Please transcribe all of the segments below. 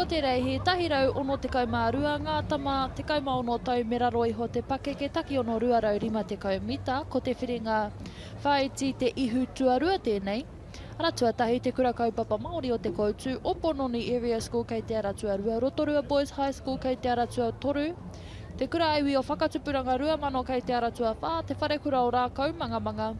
te reihi, tahirau ono te kaumārua, ngā tama te kaumaono tau me raro iho te pake ke taki ono 250 mita, ko te whiringa whaiti te ihu tuarua tēnei. Aratua tahi te kura kaupapa Māori o te koutu, Opononi Area School kei te aratua 2, Rotorua Boys High School kei te aratua 3, te kura iwi o whakatupuranga 2 kei te aratua 4, te whare kura o rākau mangamanga.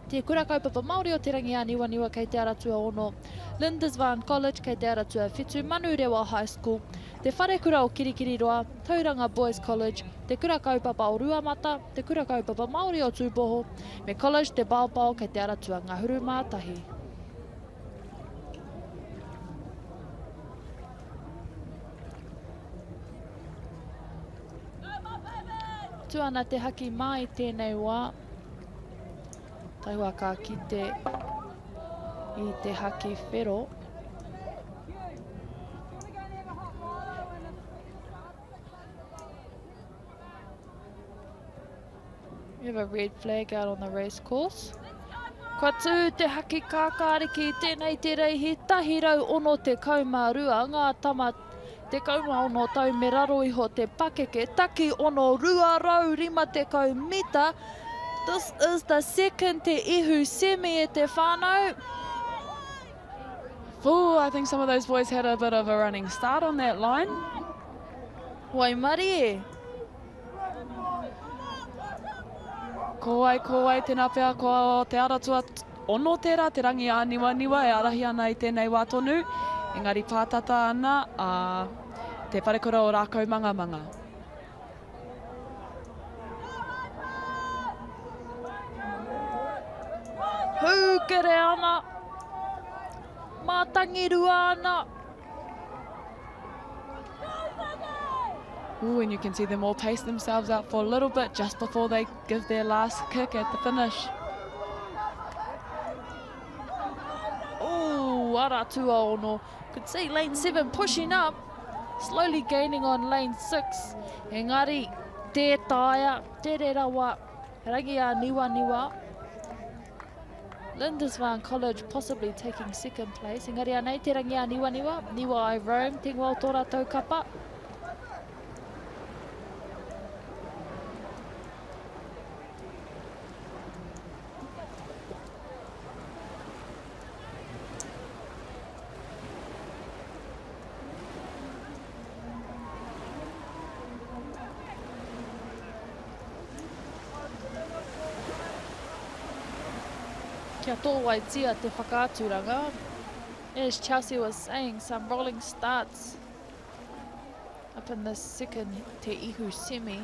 Te kura kaupapa Māori o te rangi a niwaniwa kei te aratua 1, Lindisfarne College kei te aratua 7, Manurewa High School, te whare kura o Kirikiriroa, Tauranga Boys College, te kura kaupapa o Ruamata, te kura kaupapa Māori o Tūpoho, me College te Baopao kei te aratua Ngahuru Mātahi. Tuana te haki mai tēnei wā. Tai waka ki te i te haki whero. We have a red flag out on the race course. Kua tū te haki kākāriki tēnei te reihi, tahirau ono te kaumārua, ngā tama te kaumaono tau me raro iho te pakeke, taki ono 250 mita. This is the second te ihu semi e te whānau. Oh, I think some of those boys had a bit of a running start on that line. Waimari e. Ko ai, tēnā pēr, ko te aratua ono tērā, te rangi a niwaniwa e arahi ana i tēnei wā tonu. Engari pātata ana a te wharekura o rākau mangamanga. Hūkere ana. Mātangirua ana. Ooh, and you can see them all pace themselves out for a little bit just before they give their last kick at the finish. Ooh, aratua ono. Could see lane 7 pushing up. Slowly gaining on lane 6. Engari, te taia, te rerawa, rangi a niwaniwa. Lindisfarne College possibly taking second place. Engari anei te rangi a niwaniwa. Niwa I roam, te ngau tō rātou kapa. Kia tō waitia te whakāturanga. As Chelsea was saying, some rolling starts up in the second te ihu semi.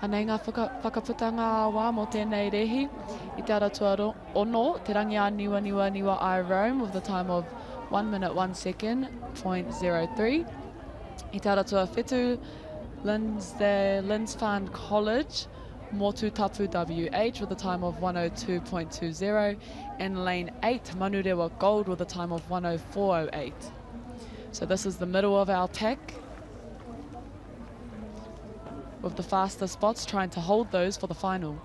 Anei ngā whakaputanga wā mō tēnei rehi. I te aratua ono, te rangi a niwa I roam with the time of 1 minute 1 second, 0.03. I te aratua whetu Lindisfarne College, Motu Tapu WH with a time of 102.20, and lane 8 Manurewa Gold with a time of 104.08. So this is the middle of our pack, with the faster spots trying to hold those for the final.